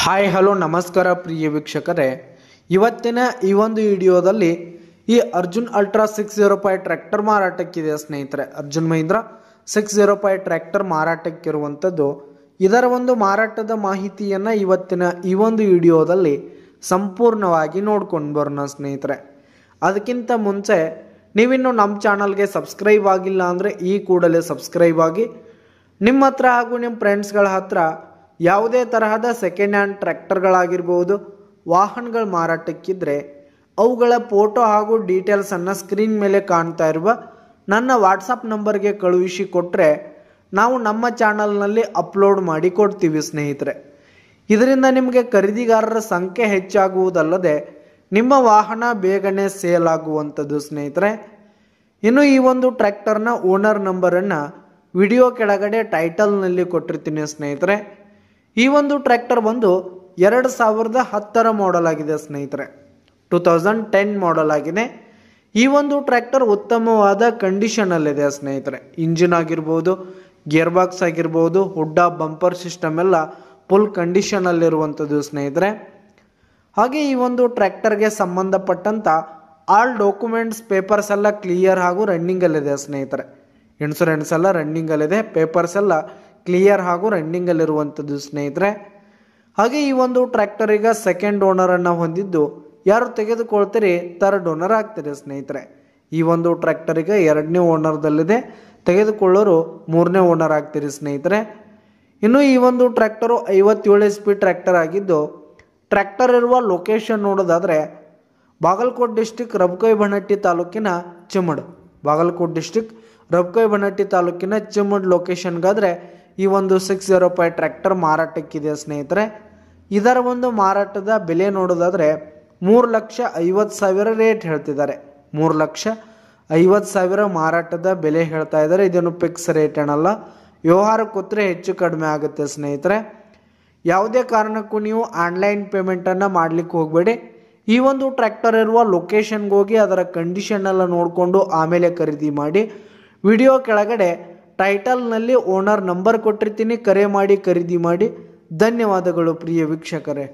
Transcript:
Hi hello ನಮಸ್ಕಾರ ಪ್ರಿಯ ವೀಕ್ಷಕರೇ, ಇವತ್ತಿನ ಈ ಒಂದು ವಿಡಿಯೋದಲ್ಲಿ ಈ ಅರ್ಜುನ್ ಅಲ್ಟ್ರಾ 605 ಟ್ರ್ಯಾಕ್ಟರ್ ಮಾರಾಟಕ್ಕಿದೆ ಸ್ನೇಹಿತರೆ. ಅರ್ಜುನ್ ಮಹೀಂದ್ರ 605 ಟ್ರ್ಯಾಕ್ಟರ್ ಮಾರಾಟಕ್ಕಿರುವಂಥದ್ದು. ಇದರ ಒಂದು ಮಾರಾಟದ ಮಾಹಿತಿಯನ್ನು ಇವತ್ತಿನ ಈ ಒಂದು ವಿಡಿಯೋದಲ್ಲಿ ಸಂಪೂರ್ಣವಾಗಿ ನೋಡ್ಕೊಂಡು ಬರೋಣ ಸ್ನೇಹಿತರೆ. ಅದಕ್ಕಿಂತ ಮುಂಚೆ ನೀವಿನ್ನು ನಮ್ಮ ಚಾನಲ್ಗೆ ಸಬ್ಸ್ಕ್ರೈಬ್ ಆಗಿಲ್ಲ ಅಂದರೆ ಈ ಕೂಡಲೇ ಸಬ್ಸ್ಕ್ರೈಬ್ ಆಗಿ, ನಿಮ್ಮ ಹತ್ರ ಹಾಗೂ ನಿಮ್ಮ ಫ್ರೆಂಡ್ಸ್ಗಳ ಹತ್ರ ಯಾವುದೇ ತರಹದ ಸೆಕೆಂಡ್ ಹ್ಯಾಂಡ್ ಟ್ರ್ಯಾಕ್ಟರ್ಗಳಾಗಿರ್ಬೋದು, ವಾಹನಗಳ ಮಾರಾಟಕ್ಕಿದ್ರೆ ಅವುಗಳ ಫೋಟೋ ಹಾಗೂ ಡೀಟೇಲ್ಸನ್ನು ಸ್ಕ್ರೀನ್ ಮೇಲೆ ಕಾಣ್ತಾ ಇರುವ ನನ್ನ ವಾಟ್ಸಪ್ ನಂಬರ್ಗೆ ಕಳುಹಿಸಿ ಕೊಟ್ಟರೆ ನಾವು ನಮ್ಮ ಚಾನಲ್ನಲ್ಲಿ ಅಪ್ಲೋಡ್ ಮಾಡಿ ಕೊಡ್ತೀವಿ ಸ್ನೇಹಿತರೆ. ಇದರಿಂದ ನಿಮಗೆ ಖರೀದಿಗಾರರ ಸಂಖ್ಯೆ ಹೆಚ್ಚಾಗುವುದಲ್ಲದೆ ನಿಮ್ಮ ವಾಹನ ಬೇಗನೆ ಸೇಲ್ ಆಗುವಂಥದ್ದು ಸ್ನೇಹಿತರೆ. ಇನ್ನು ಈ ಒಂದು ಟ್ರ್ಯಾಕ್ಟರ್ನ ಓನರ್ ನಂಬರನ್ನು ವಿಡಿಯೋ ಕೆಳಗಡೆ ಟೈಟಲ್ನಲ್ಲಿ ಕೊಟ್ಟಿರ್ತೀನಿ ಸ್ನೇಹಿತರೆ. ಈ ಒಂದು ಟ್ರ್ಯಾಕ್ಟರ್ ಬಂದು 2010 ಮಾಡೆಲ್ ಆಗಿದೆ ಸ್ನೇಹಿತರೆ. 2010 ಮಾಡೆಲ್ ಆಗಿದೆ. ಈ ಒಂದು ಟ್ರ್ಯಾಕ್ಟರ್ ಉತ್ತಮವಾದ ಕಂಡೀಷನಲ್ಲಿದೆ ಸ್ನೇಹಿತರೆ. ಇಂಜಿನ್ ಆಗಿರ್ಬೋದು, ಗೇರ್ ಬಾಕ್ಸ್ ಆಗಿರ್ಬೋದು, ಹುಡ್ಡ ಬಂಪರ್ ಸಿಸ್ಟಮ್ ಎಲ್ಲ ಫುಲ್ ಕಂಡೀಷನಲ್ಲಿರುವಂಥದ್ದು ಸ್ನೇಹಿತರೆ. ಹಾಗೆ ಈ ಒಂದು ಟ್ರ್ಯಾಕ್ಟರ್ಗೆ ಸಂಬಂಧಪಟ್ಟಂಥ ಆಲ್ ಡಾಕ್ಯುಮೆಂಟ್ಸ್ ಪೇಪರ್ಸ್ ಎಲ್ಲ ಕ್ಲಿಯರ್ ಹಾಗೂ ರನ್ನಿಂಗಲ್ಲಿದೆ ಸ್ನೇಹಿತರೆ. ಇನ್ಶೂರೆನ್ಸ್ ಎಲ್ಲ ರನ್ನಿಂಗಲ್ಲಿದೆ, ಪೇಪರ್ಸ್ ಎಲ್ಲ ಕ್ಲಿಯರ್ ಹಾಗೂ ರನ್ನಿಂಗಲ್ಲಿರುವಂಥದ್ದು ಸ್ನೇಹಿತರೆ. ಹಾಗೆ ಈ ಒಂದು ಟ್ರ್ಯಾಕ್ಟರ್ ಈಗ ಸೆಕೆಂಡ್ ಓನರನ್ನು ಹೊಂದಿದ್ದು, ಯಾರು ತೆಗೆದುಕೊಳ್ತೀರಿ ಥರ್ಡ್ ಓನರ್ ಆಗ್ತಾರೆ ಸ್ನೇಹಿತರೆ. ಈ ಒಂದು ಟ್ರ್ಯಾಕ್ಟರಿಗೆ 2ನೇ ಓನರ್ದಲ್ಲಿದೆ, ತೆಗೆದುಕೊಳ್ಳೋರು 3ನೇ ಓನರ್ ಆಗ್ತೀರಿ ಸ್ನೇಹಿತರೆ. ಇನ್ನು ಈ ಒಂದು ಟ್ರ್ಯಾಕ್ಟರು 57 HP ಟ್ರ್ಯಾಕ್ಟರ್ ಆಗಿದ್ದು, ಟ್ರ್ಯಾಕ್ಟರ್ ಇರುವ ಲೊಕೇಶನ್ ನೋಡೋದಾದರೆ ಬಾಗಲಕೋಟೆ ಡಿಸ್ಟಿಕ್ ರಬಕವಿ-ಬನಹಟ್ಟಿ ತಾಲೂಕಿನ ಚಿಮ್ಮಡ್. ಬಾಗಲಕೋಟೆ ಡಿಸ್ಟಿಕ್ ರಬಕವಿ-ಬನಹಟ್ಟಿ ತಾಲೂಕಿನ ಚಿಮ್ಮಡ್ ಲೊಕೇಶನ್ಗಾದರೆ ಈ ಒಂದು 605 ಟ್ರ್ಯಾಕ್ಟರ್ ಮಾರಾಟಕ್ಕಿದೆ ಸ್ನೇಹಿತರೆ. ಇದರ ಒಂದು ಮಾರಾಟದ ಬೆಲೆ ನೋಡೋದಾದರೆ 3,50,000 ರೇಟ್ ಹೇಳ್ತಿದ್ದಾರೆ. 3,50,000 ಮಾರಾಟದ ಬೆಲೆ ಹೇಳ್ತಾ ಇದ್ದಾರೆ. ಇದನ್ನು ಫಿಕ್ಸ್ ರೇಟ್ ಏನಲ್ಲ, ವ್ಯವಹಾರ ಕೂತ್ರೆ ಹೆಚ್ಚು ಕಡಿಮೆ ಆಗುತ್ತೆ ಸ್ನೇಹಿತರೆ. ಯಾವುದೇ ಕಾರಣಕ್ಕೂ ನೀವು ಆನ್ಲೈನ್ ಪೇಮೆಂಟನ್ನು ಮಾಡಲಿಕ್ಕೆ ಹೋಗಬೇಡಿ. ಈ ಒಂದು ಟ್ರ್ಯಾಕ್ಟರ್ ಇರುವ ಲೊಕೇಶನ್ಗೆ ಹೋಗಿ ಅದರ ಕಂಡೀಷನ್ ಎಲ್ಲ ನೋಡಿಕೊಂಡು ಆಮೇಲೆ ಖರೀದಿ ಮಾಡಿ. ವಿಡಿಯೋ ಕೆಳಗಡೆ ಟೈಟಲ್ನಲ್ಲಿ ಓನರ್ ನಂಬರ್ ಕೊಟ್ಟಿರ್ತೀನಿ, ಕರೆ ಮಾಡಿ ಖರೀದಿ ಮಾಡಿ. ಧನ್ಯವಾದಗಳು ಪ್ರಿಯ ವೀಕ್ಷಕರೇ.